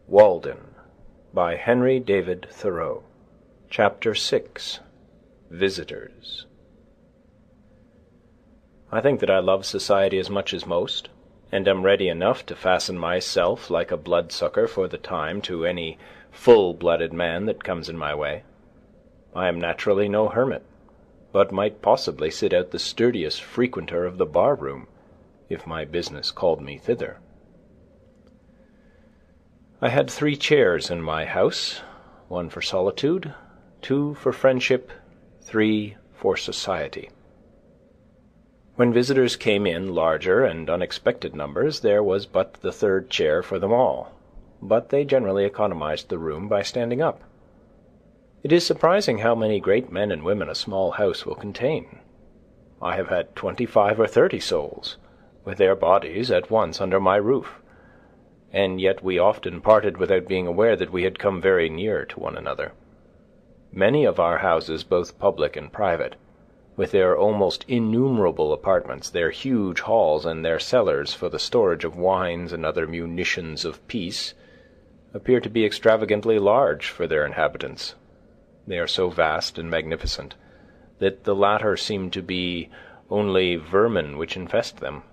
Walden, by Henry David Thoreau. Chapter 6. Visitors. I think that I love society as much as most, and am ready enough to fasten myself like a bloodsucker for the time to any full-blooded man that comes in my way. I am naturally no hermit, but might possibly sit out the sturdiest frequenter of the bar-room, if my business called me thither. I had 3 chairs in my house, 1 for solitude, 2 for friendship, 3 for society. When visitors came in larger and unexpected numbers, there was but the 3rd chair for them all, but they generally economized the room by standing up. It is surprising how many great men and women a small house will contain. I have had 25 or 30 souls, with their bodies at once under my roof, and yet we often parted without being aware that we had come very near to one another. Many of our houses, both public and private, with their almost innumerable apartments, their huge halls, and their cellars for the storage of wines and other munitions of peace, appear to be extravagantly large for their inhabitants. They are so vast and magnificent that the latter seem to be only vermin which infest them.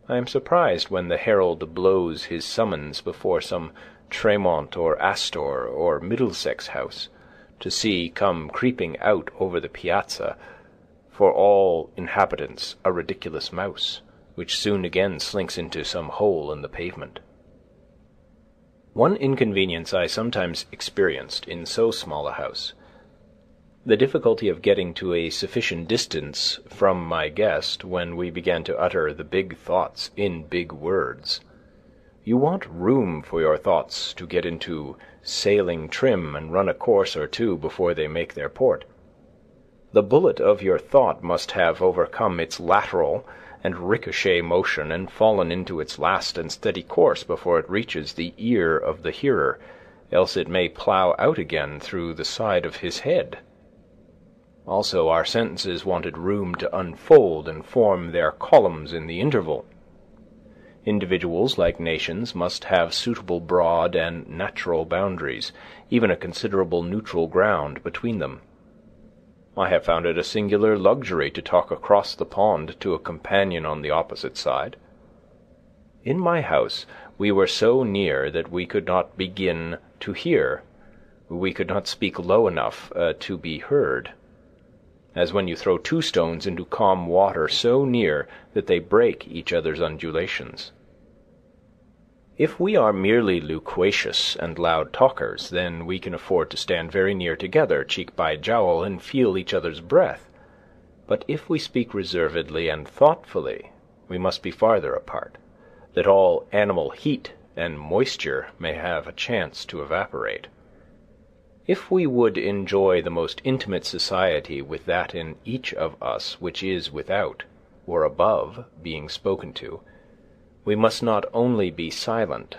I am surprised when the herald blows his summons before some Tremont or Astor or Middlesex house, to see come creeping out over the piazza, for all inhabitants, a ridiculous mouse, which soon again slinks into some hole in the pavement. One inconvenience I sometimes experienced in so small a house, the difficulty of getting to a sufficient distance from my guest when we began to utter the big thoughts in big words. You want room for your thoughts to get into sailing trim and run a course or 2 before they make their port. The bullet of your thought must have overcome its lateral and ricochet motion and fallen into its last and steady course before it reaches the ear of the hearer, else it may plough out again through the side of his head. Also, our sentences wanted room to unfold and form their columns in the interval. Individuals, like nations, must have suitable broad and natural boundaries, even a considerable neutral ground between them. I have found it a singular luxury to talk across the pond to a companion on the opposite side. In my house we were so near that we could not begin to hear. We could not speak low enough to be heard, as when you throw 2 stones into calm water so near that they break each other's undulations. If we are merely loquacious and loud talkers, then we can afford to stand very near together, cheek by jowl, and feel each other's breath. But if we speak reservedly and thoughtfully, we must be farther apart, that all animal heat and moisture may have a chance to evaporate. If we would enjoy the most intimate society with that in each of us which is without, or above, being spoken to, we must not only be silent,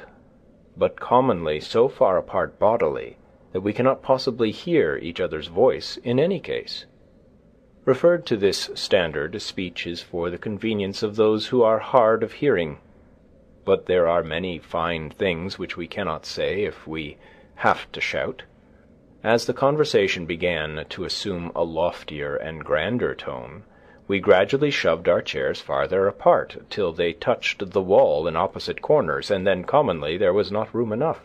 but commonly so far apart bodily that we cannot possibly hear each other's voice in any case. Referred to this standard, speech is for the convenience of those who are hard of hearing, but there are many fine things which we cannot say if we have to shout. As the conversation began to assume a loftier and grander tone, we gradually shoved our chairs farther apart till they touched the wall in opposite corners, and then commonly there was not room enough.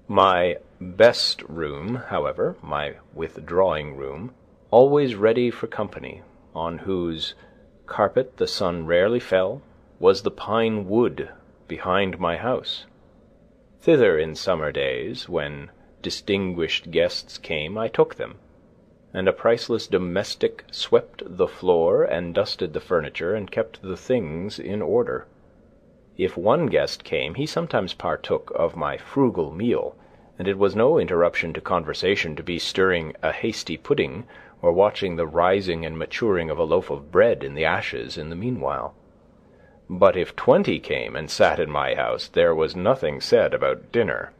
My best room, however, my withdrawing room, always ready for company, on whose carpet the sun rarely fell, was the pine wood behind my house. Thither in summer days, when distinguished guests came, I took them, and a priceless domestic swept the floor and dusted the furniture and kept the things in order. If one guest came, he sometimes partook of my frugal meal, and it was no interruption to conversation to be stirring a hasty pudding or watching the rising and maturing of a loaf of bread in the ashes in the meanwhile. But if 20 came and sat in my house, there was nothing said about dinner,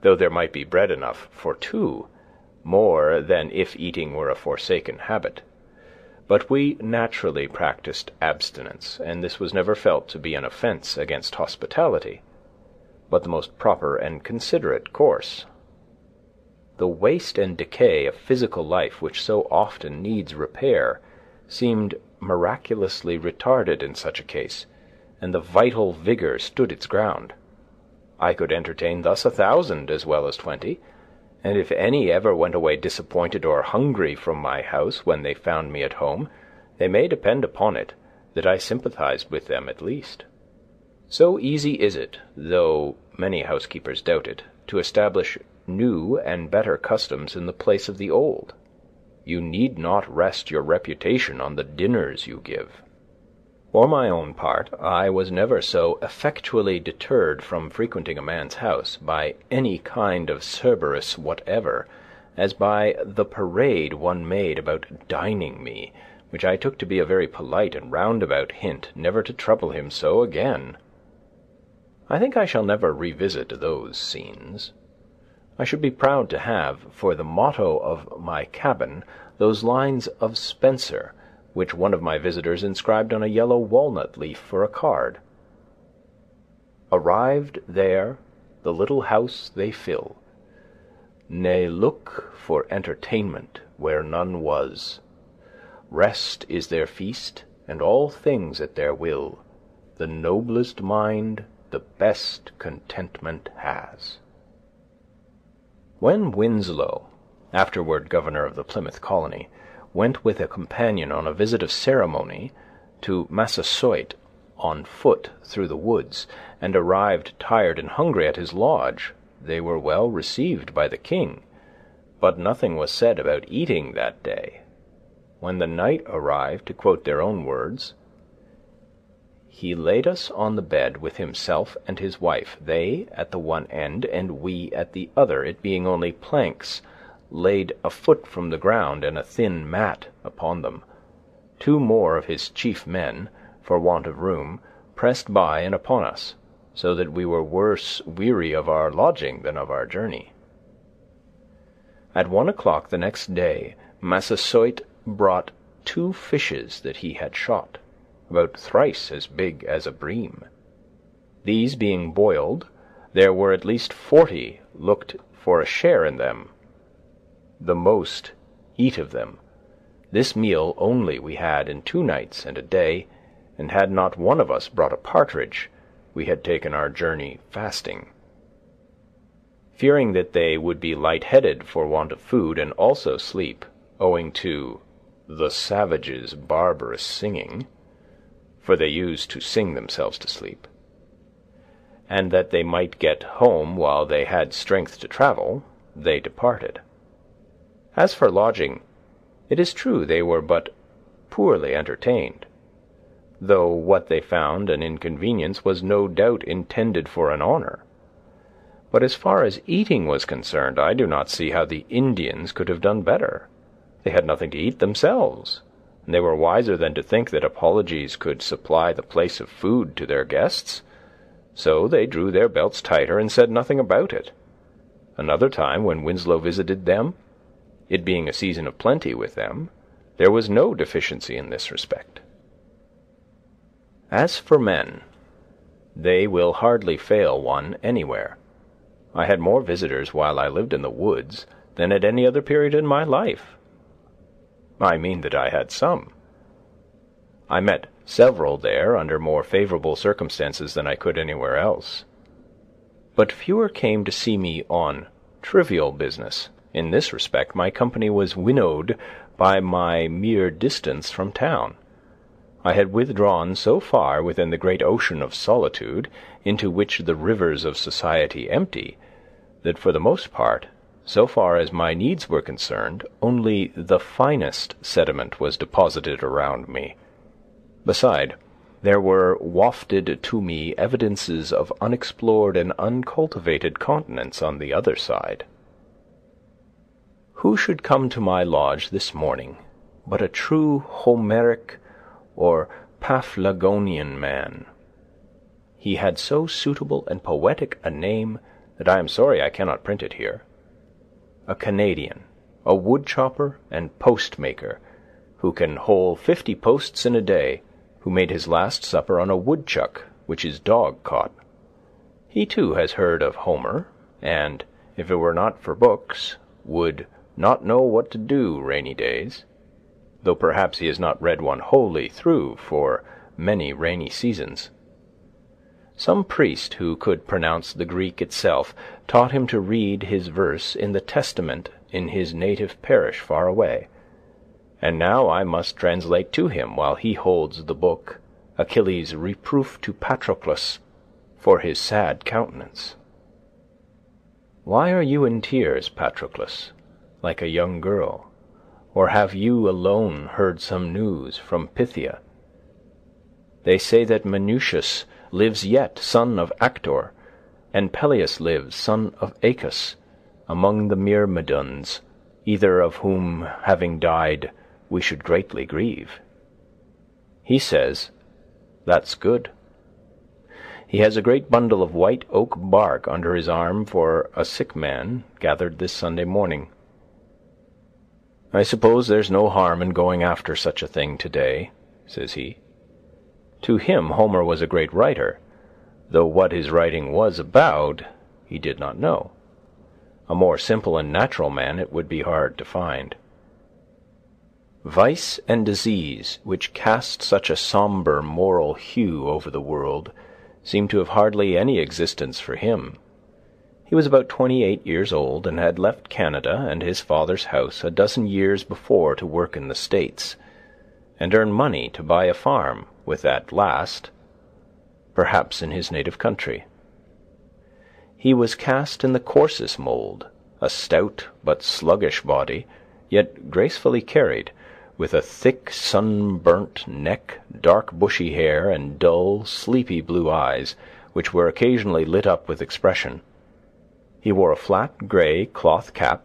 though there might be bread enough for 2, more than if eating were a forsaken habit. But we naturally practiced abstinence, and this was never felt to be an offence against hospitality. but the most proper and considerate course. The waste and decay of physical life, which so often needs repair, seemed miraculously retarded in such a case, and the vital vigour stood its ground. I could entertain thus 1,000 as well as 20, and if any ever went away disappointed or hungry from my house when they found me at home, they may depend upon it that I sympathized with them at least. So easy is it, though many housekeepers doubt it, to establish new and better customs in the place of the old. You need not rest your reputation on the dinners you give. For my own part, I was never so effectually deterred from frequenting a man's house by any kind of Cerberus whatever, as by the parade one made about dining me, which I took to be a very polite and roundabout hint never to trouble him so again. I think I shall never revisit those scenes. I should be proud to have, for the motto of my cabin, those lines of Spenser, which one of my visitors inscribed on a yellow walnut leaf for a card. Arrived there, the little house they fill, ne look for entertainment where none was. Rest is their feast, and all things at their will. The noblest mind the best contentment has. When Winslow, afterward governor of the Plymouth colony, went with a companion on a visit of ceremony to Massasoit on foot through the woods, and arrived tired and hungry at his lodge, they were well received by the king, but nothing was said about eating that day. When the night arrived, to quote their own words, "He laid us on the bed with himself and his wife, they at the one end, and we at the other, it being only planks, laid a foot from the ground, and a thin mat upon them. 2 more of his chief men, for want of room, pressed by and upon us, so that we were worse weary of our lodging than of our journey." At 1 o'clock the next day, Massasoit brought 2 fishes that he had shot, about thrice as big as a bream. These being boiled, there were at least 40 looked for a share in them. The most eat of them. This meal only we had in 2 nights and a day, and had not one of us brought a partridge, we had taken our journey fasting. Fearing that they would be light-headed for want of food and also sleep, owing to the savages' barbarous singing, for they used to sing themselves to sleep, and that they might get home while they had strength to travel, they departed. As for lodging, it is true they were but poorly entertained, though what they found an inconvenience was no doubt intended for an honour. But as far as eating was concerned, I do not see how the Indians could have done better. They had nothing to eat themselves, and they were wiser than to think that apologies could supply the place of food to their guests. So they drew their belts tighter and said nothing about it. Another time, when Winslow visited them, it being a season of plenty with them, there was no deficiency in this respect. As for men, they will hardly fail one anywhere. I had more visitors while I lived in the woods than at any other period in my life. I mean that I had some. I met several there under more favorable circumstances than I could anywhere else. But fewer came to see me on trivial business. In this respect, my company was winnowed by my mere distance from town. I had withdrawn so far within the great ocean of solitude, into which the rivers of society empty, that for the most part, so far as my needs were concerned, only the finest sediment was deposited around me. Beside, there were wafted to me evidences of unexplored and uncultivated continents on the other side. Who should come to my lodge this morning but a true Homeric or Paphlagonian man? He had so suitable and poetic a name that I am sorry I cannot print it here. A Canadian, a wood-chopper and post-maker, who can hole 50 posts in a day, who made his last supper on a woodchuck which his dog caught. He too has heard of Homer, and, if it were not for books, would not know what to do rainy days, though perhaps he has not read one wholly through for many rainy seasons. Some priest who could pronounce the Greek itself taught him to read his verse in the Testament in his native parish far away, and now I must translate to him while he holds the book Achilles' Reproof to Patroclus for his sad countenance. Why are you in tears, Patroclus, like a young girl? Or have you alone heard some news from Phthia? They say that Minucius lives yet, son of Actor, and Peleus lives, son of Aeacus, among the Myrmidons, either of whom, having died, we should greatly grieve. He says, that's good. He has a great bundle of white oak bark under his arm for a sick man gathered this Sunday morning. I suppose there's no harm in going after such a thing today, says he. To him Homer was a great writer, though what his writing was about he did not know. A more simple and natural man it would be hard to find. Vice and disease, which cast such a sombre moral hue over the world, seemed to have hardly any existence for him. He was about 28 years old, and had left Canada and his father's house a dozen years before to work in the States, and earn money to buy a farm with that last, perhaps in his native country. He was cast in the coarsest mould, a stout but sluggish body, yet gracefully carried, with a thick sunburnt neck, dark bushy hair, and dull, sleepy blue eyes, which were occasionally lit up with expression. He wore a flat grey cloth cap,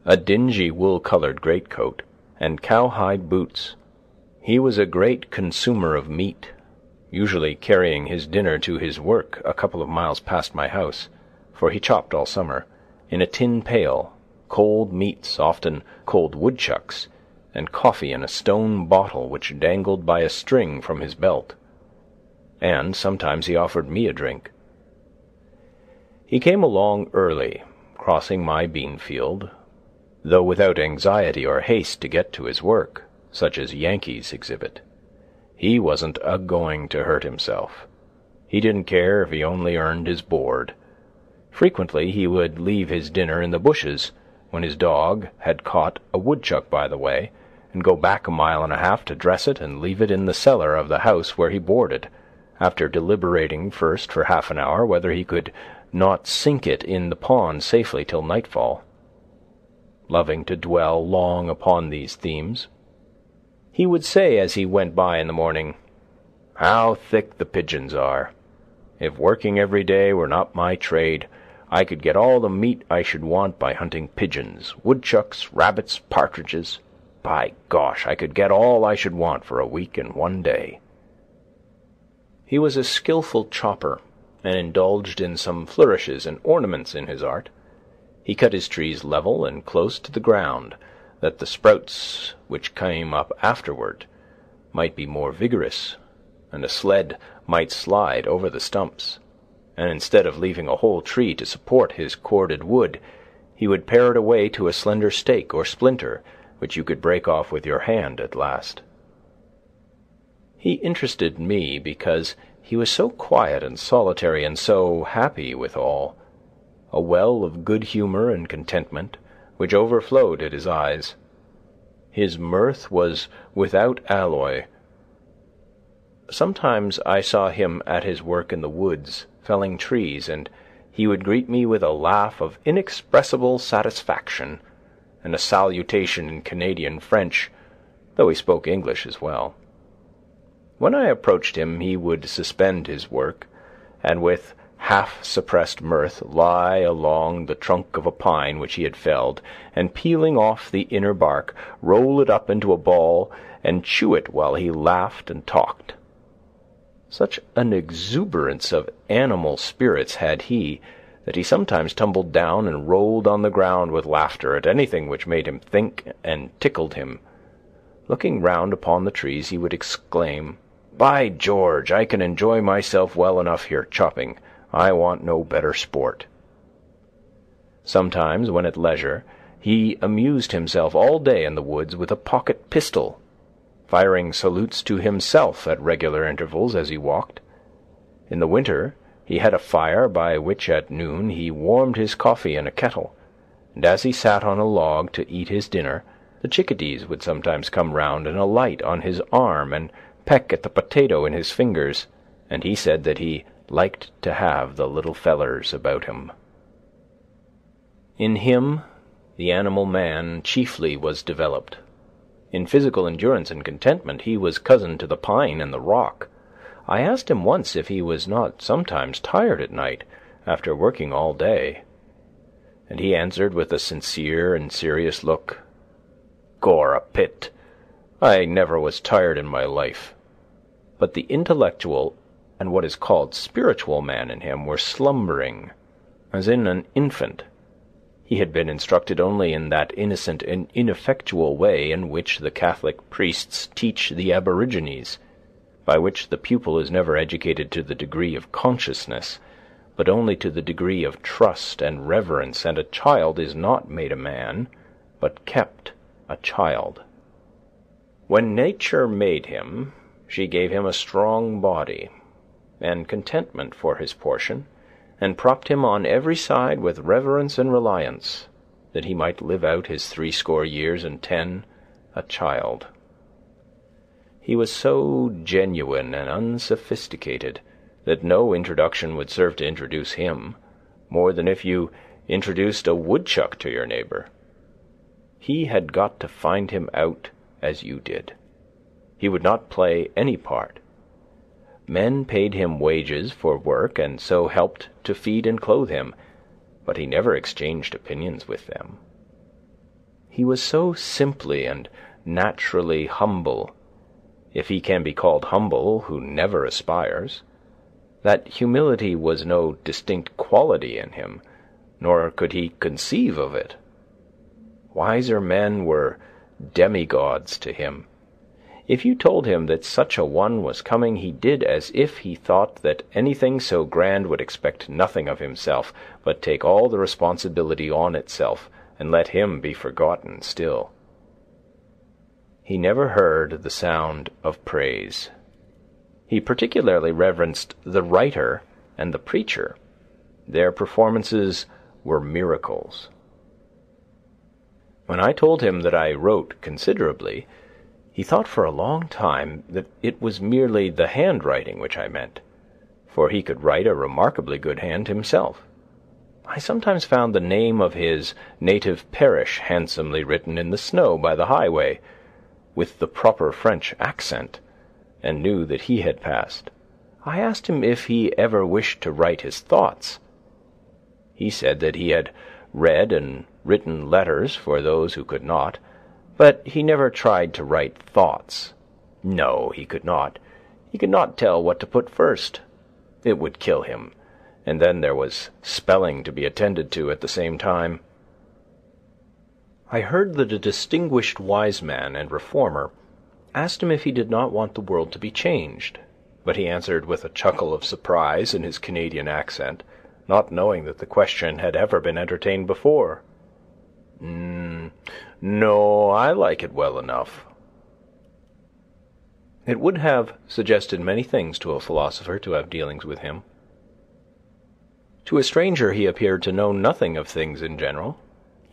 a dingy wool-coloured greatcoat, and cowhide boots. He was a great consumer of meat, usually carrying his dinner to his work a couple of miles past my house, for he chopped all summer, in a tin pail, cold meats, often cold woodchucks, and coffee in a stone bottle which dangled by a string from his belt. And sometimes he offered me a drink. He came along early, crossing my bean field, though without anxiety or haste to get to his work, such as Yankees exhibit. He wasn't a-going to hurt himself. He didn't care if he only earned his board. Frequently he would leave his dinner in the bushes when his dog had caught a woodchuck by the way, and go back 1.5 miles to dress it and leave it in the cellar of the house where he boarded, after deliberating first for half an hour whether he could not sink it in the pond safely till nightfall. Loving to dwell long upon these themes, he would say as he went by in the morning, "How thick the pigeons are! If working every day were not my trade, I could get all the meat I should want by hunting pigeons, woodchucks, rabbits, partridges. By gosh, I could get all I should want for a week in one day." He was a skilful chopper, and indulged in some flourishes and ornaments in his art. He cut his trees level and close to the ground, that the sprouts which came up afterward might be more vigorous, and a sled might slide over the stumps, and instead of leaving a whole tree to support his corded wood, he would pare it away to a slender stake or splinter, which you could break off with your hand at last. He interested me because he was so quiet and solitary and so happy withal, a well of good humour and contentment, which overflowed at his eyes. His mirth was without alloy. Sometimes I saw him at his work in the woods, felling trees, and he would greet me with a laugh of inexpressible satisfaction, and a salutation in Canadian French, though he spoke English as well. When I approached him he would suspend his work, and with half-suppressed mirth lie along the trunk of a pine which he had felled, and peeling off the inner bark, roll it up into a ball, and chew it while he laughed and talked. Such an exuberance of animal spirits had he, that he sometimes tumbled down and rolled on the ground with laughter at anything which made him think and tickled him. Looking round upon the trees, he would exclaim, "By George, I can enjoy myself well enough here chopping, I want no better sport." Sometimes, when at leisure, he amused himself all day in the woods with a pocket pistol, firing salutes to himself at regular intervals as he walked. In the winter he had a fire by which at noon he warmed his coffee in a kettle, and as he sat on a log to eat his dinner, the chickadees would sometimes come round and alight on his arm and peck at the potato in his fingers, and he said that he liked to have the little fellers about him. In him the animal man chiefly was developed. In physical endurance and contentment he was cousin to the pine and the rock. I asked him once if he was not sometimes tired at night, after working all day, and he answered with a sincere and serious look, "Gor a pit, I never was tired in my life." But the intellectual and what is called spiritual man in him were slumbering, as in an infant. He had been instructed only in that innocent and ineffectual way in which the Catholic priests teach the aborigines, by which the pupil is never educated to the degree of consciousness, but only to the degree of trust and reverence, and a child is not made a man, but kept a child. When nature made him, she gave him a strong body, and contentment for his portion, and propped him on every side with reverence and reliance, that he might live out his 80 years and 10, a child. He was so genuine and unsophisticated that no introduction would serve to introduce him, more than if you introduced a woodchuck to your neighbor. He had got to find him out as you did. He would not play any part. Men paid him wages for work, and so helped to feed and clothe him, but he never exchanged opinions with them. He was so simply and naturally humble, if he can be called humble who never aspires, that humility was no distinct quality in him, nor could he conceive of it. Wiser men were demigods to him. If you told him that such a one was coming, he did as if he thought that anything so grand would expect nothing of himself, but take all the responsibility on itself, and let him be forgotten still. He never heard the sound of praise. He particularly reverenced the writer and the preacher. Their performances were miracles. When I told him that I wrote considerably, he thought for a long time that it was merely the handwriting which I meant, for he could write a remarkably good hand himself. I sometimes found the name of his native parish handsomely written in the snow by the highway, with the proper French accent, and knew that he had passed. I asked him if he ever wished to write his thoughts. He said that he had read and written letters for those who could not, but he never tried to write thoughts. No, he could not. He could not tell what to put first. It would kill him, and then there was spelling to be attended to at the same time. I heard that a distinguished wise man and reformer asked him if he did not want the world to be changed, but he answered with a chuckle of surprise in his Canadian accent, not knowing that the question had ever been entertained before. No, I like it well enough." It would have suggested many things to a philosopher to have dealings with him. To a stranger he appeared to know nothing of things in general,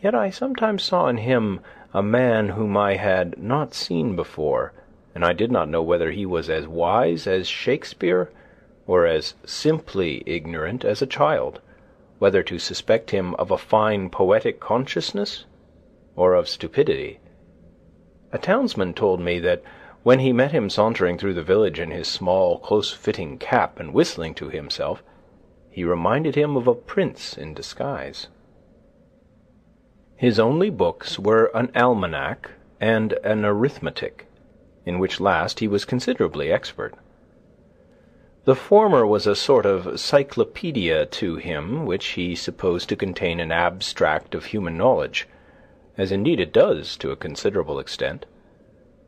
yet I sometimes saw in him a man whom I had not seen before, and I did not know whether he was as wise as Shakespeare or as simply ignorant as a child, whether to suspect him of a fine poetic consciousness or of stupidity. A townsman told me that when he met him sauntering through the village in his small, close-fitting cap and whistling to himself, he reminded him of a prince in disguise. His only books were an almanac and an arithmetic, in which last he was considerably expert. The former was a sort of cyclopedia to him, which he supposed to contain an abstract of human knowledge, as indeed it does to a considerable extent.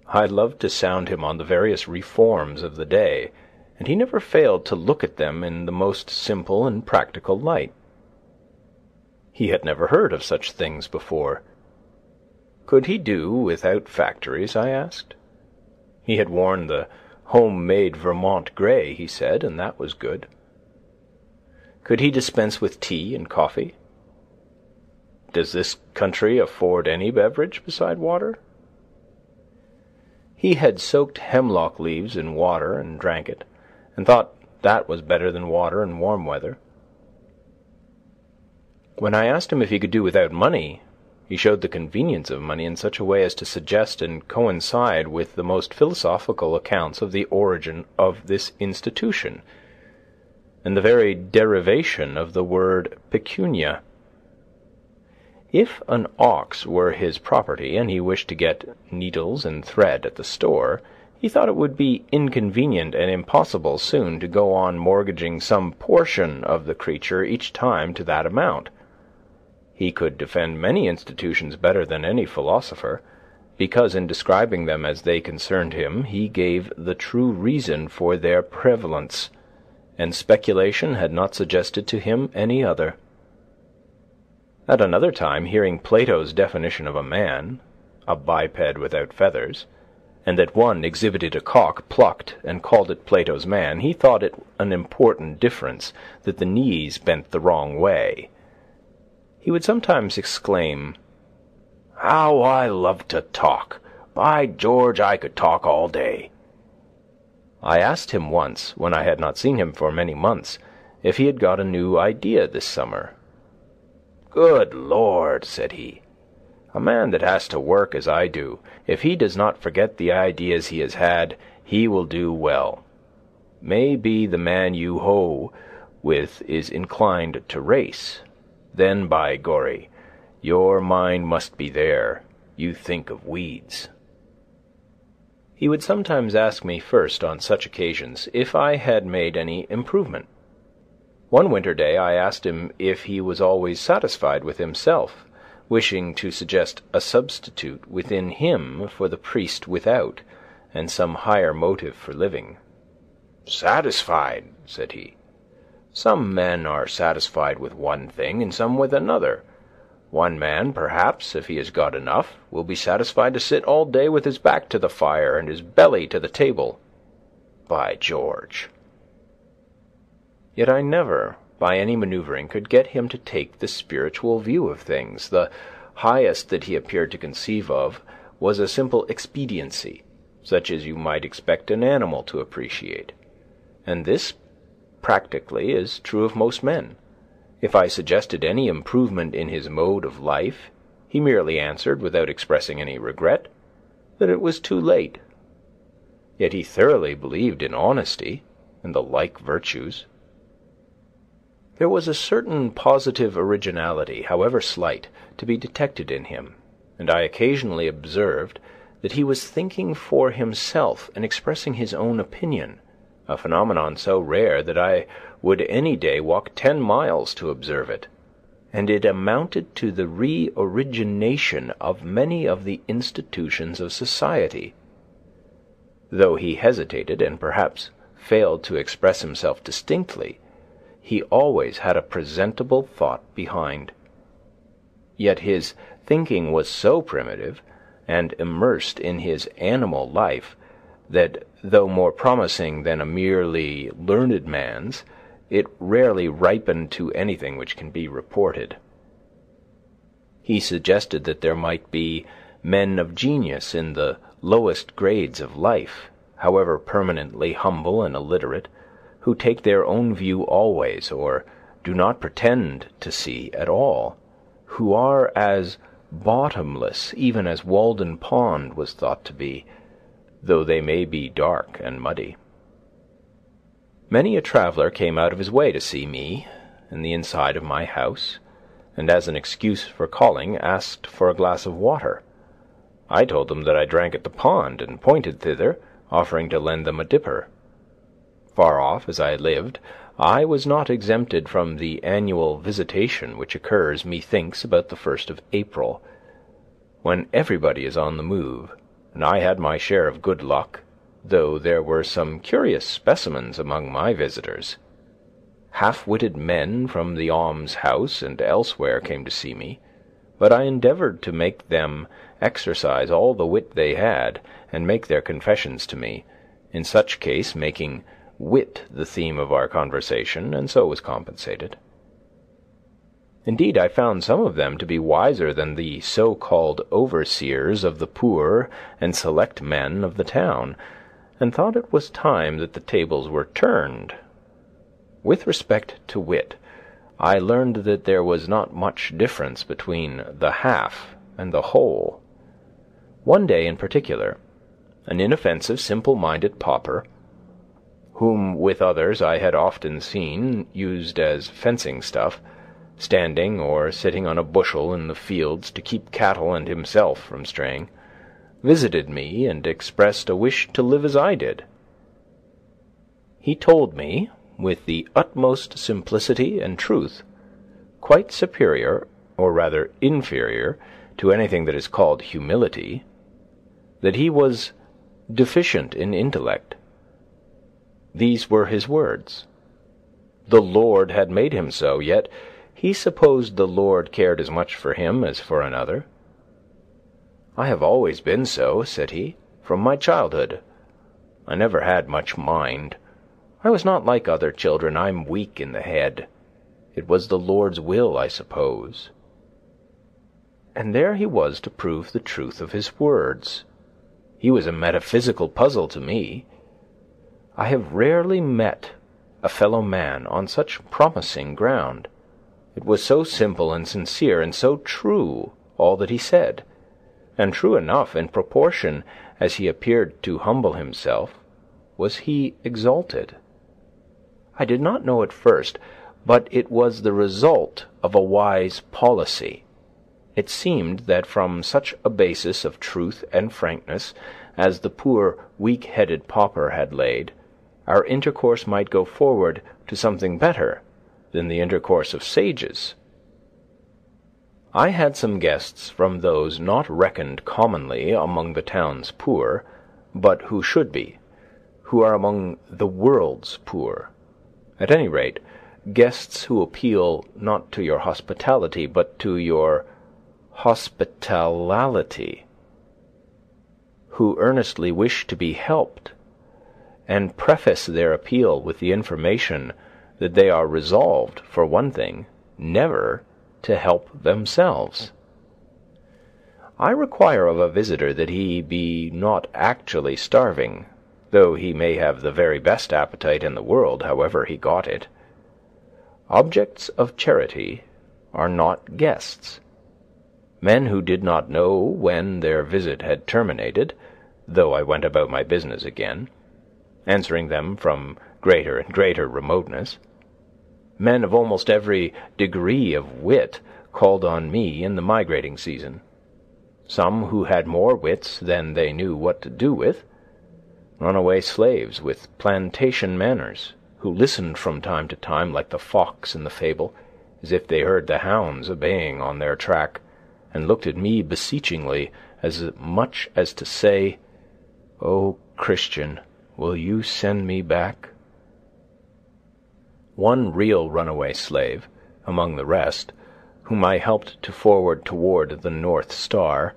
I loved to sound him on the various reforms of the day, and he never failed to look at them in the most simple and practical light. He had never heard of such things before. Could he do without factories, I asked. He had worn the home-made Vermont grey, he said, and that was good. Could he dispense with tea and coffee? Does this country afford any beverage beside water? He had soaked hemlock leaves in water and drank it, and thought that was better than water in warm weather. When I asked him if he could do without money, he showed the convenience of money in such a way as to suggest and coincide with the most philosophical accounts of the origin of this institution, and the very derivation of the word pecunia. If an ox were his property, and he wished to get needles and thread at the store, he thought it would be inconvenient and impossible soon to go on mortgaging some portion of the creature each time to that amount. He could defend many institutions better than any philosopher, because in describing them as they concerned him, he gave the true reason for their prevalence, and speculation had not suggested to him any other. At another time, hearing Plato's definition of a man, a biped without feathers, and that one exhibited a cock plucked and called it Plato's man, he thought it an important difference that the knees bent the wrong way. He would sometimes exclaim, "How I love to talk! By George, I could talk all day!" I asked him once, when I had not seen him for many months, if he had got a new idea this summer. "Good Lord," said he, "a man that has to work as I do, if he does not forget the ideas he has had, he will do well. May be the man you hoe with is inclined to race. Then, by Gorry, your mind must be there. You think of weeds." He would sometimes ask me first on such occasions if I had made any improvement. One winter day I asked him if he was always satisfied with himself, wishing to suggest a substitute within him for the priest without, and some higher motive for living. "Satisfied," said he. "Some men are satisfied with one thing and some with another. One man, perhaps, if he has got enough, will be satisfied to sit all day with his back to the fire and his belly to the table. By George!" Yet I never, by any manoeuvring, could get him to take the spiritual view of things. The highest that he appeared to conceive of was a simple expediency, such as you might expect an animal to appreciate. And this, practically, is true of most men. If I suggested any improvement in his mode of life, he merely answered, without expressing any regret, that it was too late. Yet he thoroughly believed in honesty and the like virtues. There was a certain positive originality, however slight, to be detected in him, and I occasionally observed that he was thinking for himself and expressing his own opinion, a phenomenon so rare that I would any day walk 10 miles to observe it, and it amounted to the re-origination of many of the institutions of society. Though he hesitated and perhaps failed to express himself distinctly, he always had a presentable thought behind. Yet his thinking was so primitive and immersed in his animal life that, though more promising than a merely learned man's, it rarely ripened to anything which can be reported. He suggested that there might be men of genius in the lowest grades of life, however permanently humble and illiterate, who take their own view always, or do not pretend to see at all, who are as bottomless even as Walden Pond was thought to be, though they may be dark and muddy. Many a traveller came out of his way to see me in the inside of my house, and as an excuse for calling asked for a glass of water. I told them that I drank at the pond, and pointed thither, offering to lend them a dipper. Far off as I lived, I was not exempted from the annual visitation which occurs, methinks, about the 1st of April, when everybody is on the move, and I had my share of good luck, though there were some curious specimens among my visitors. Half-witted men from the almshouse and elsewhere came to see me, but I endeavoured to make them exercise all the wit they had, and make their confessions to me, in such case making wit the theme of our conversation, and so was compensated. Indeed, I found some of them to be wiser than the so-called overseers of the poor and select men of the town, and thought it was time that the tables were turned. With respect to wit, I learned that there was not much difference between the half and the whole. One day in particular, an inoffensive, simple-minded pauper, whom with others I had often seen used as fencing stuff, standing or sitting on a bushel in the fields to keep cattle and himself from straying, visited me and expressed a wish to live as I did. He told me, with the utmost simplicity and truth, quite superior, or rather inferior, to anything that is called humility, that he was deficient in intellect. These were his words. The Lord had made him so, yet he supposed the Lord cared as much for him as for another. "I have always been so," said he, "from my childhood. I never had much mind. I was not like other children. I'm weak in the head. It was the Lord's will, I suppose." And there he was to prove the truth of his words. He was a metaphysical puzzle to me. I have rarely met a fellow man on such promising ground. It was so simple and sincere, and so true, all that he said, and true enough in proportion as he appeared to humble himself, was he exalted. I did not know at first, but it was the result of a wise policy. It seemed that from such a basis of truth and frankness as the poor weak-headed pauper had laid, our intercourse might go forward to something better than the intercourse of sages. I had some guests from those not reckoned commonly among the town's poor, but who should be, who are among the world's poor. At any rate, guests who appeal not to your hospitality, but to your hospitalality, who earnestly wish to be helped, and preface their appeal with the information that they are resolved, for one thing, never to help themselves. I require of a visitor that he be not actually starving, though he may have the very best appetite in the world, however he got it. Objects of charity are not guests. Men who did not know when their visit had terminated, though I went about my business again, answering them from greater and greater remoteness. Men of almost every degree of wit called on me in the migrating season. Some who had more wits than they knew what to do with, runaway slaves with plantation manners, who listened from time to time like the fox in the fable, as if they heard the hounds baying on their track, and looked at me beseechingly, as much as to say, "O Christian, will you send me back?" One real runaway slave, among the rest, whom I helped to forward toward the North Star,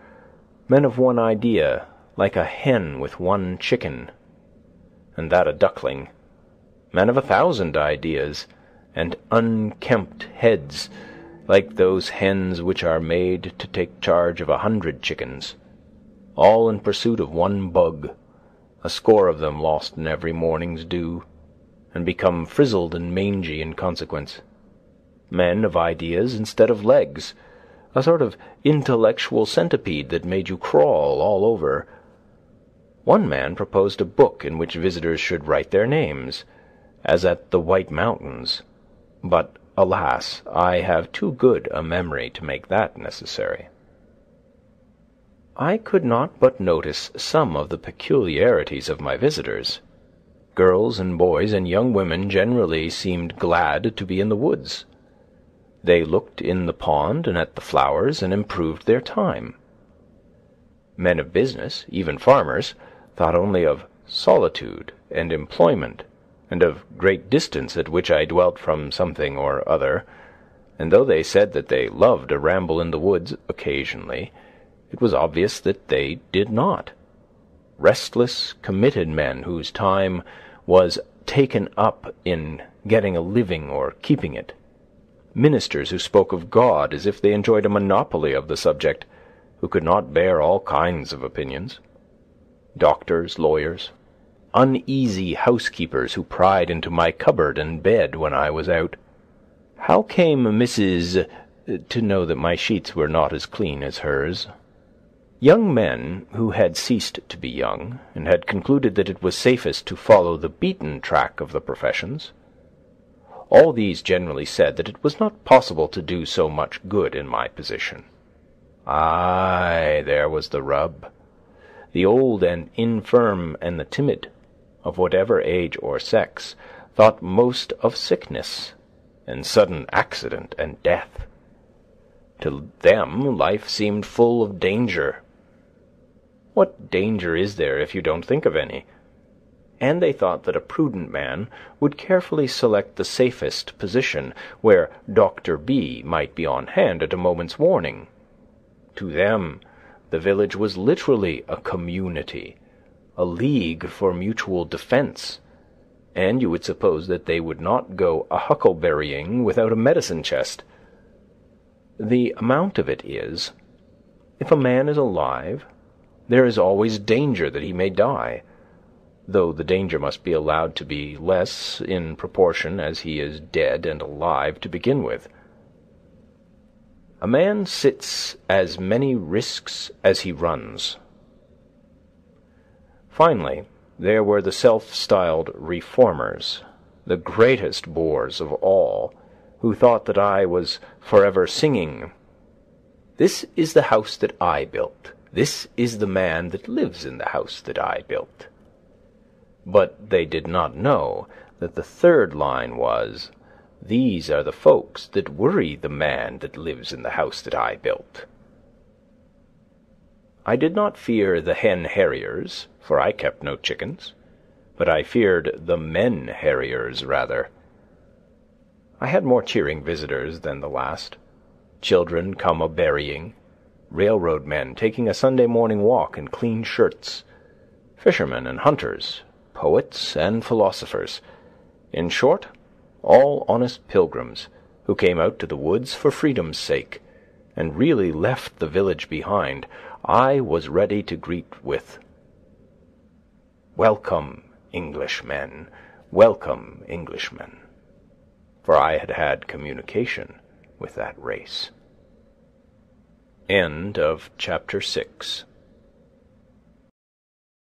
men of one idea, like a hen with one chicken, and that a duckling, men of 1,000 ideas, and unkempt heads, like those hens which are made to take charge of 100 chickens, all in pursuit of one bug, a score of them lost in every morning's dew, and become frizzled and mangy in consequence. Men of ideas instead of legs, a sort of intellectual centipede that made you crawl all over. One man proposed a book in which visitors should write their names, as at the White Mountains, but, alas, I have too good a memory to make that necessary. I could not but notice some of the peculiarities of my visitors. Girls and boys and young women generally seemed glad to be in the woods. They looked in the pond and at the flowers and improved their time. Men of business, even farmers, thought only of solitude and employment, and of great distance at which I dwelt from something or other, and though they said that they loved a ramble in the woods occasionally, it was obvious that they did not. Restless, committed men whose time was taken up in getting a living or keeping it. Ministers who spoke of God as if they enjoyed a monopoly of the subject, who could not bear all kinds of opinions. Doctors, lawyers, uneasy housekeepers who pried into my cupboard and bed when I was out. How came Mrs. to know that my sheets were not as clean as hers? Young men who had ceased to be young, and had concluded that it was safest to follow the beaten track of the professions. All these generally said that it was not possible to do so much good in my position. Aye, there was the rub. The old and infirm and the timid, of whatever age or sex, thought most of sickness, and sudden accident and death. To them life seemed full of danger. What danger is there if you don't think of any? And they thought that a prudent man would carefully select the safest position, where Dr. B might be on hand at a moment's warning. To them, the village was literally a community, a league for mutual defence, and you would suppose that they would not go a huckleberrying without a medicine chest. The amount of it is, if a man is alive, there is always danger that he may die, though the danger must be allowed to be less in proportion as he is dead and alive to begin with. A man sits as many risks as he runs. Finally, there were the self-styled reformers, the greatest bores of all, who thought that I was forever singing, "This is the house that I built. This is the man that lives in the house that I built." But they did not know that the third line was, "These are the folks that worry the man that lives in the house that I built." I did not fear the hen harriers, for I kept no chickens, but I feared the men harriers rather. I had more cheering visitors than the last. Children come a-berrying, railroad men taking a Sunday morning walk in clean shirts, fishermen and hunters, poets and philosophers, in short, all honest pilgrims who came out to the woods for freedom's sake, and really left the village behind, I was ready to greet with, "Welcome, Englishmen, welcome, Englishmen," for I had had communication with that race. End of chapter 6.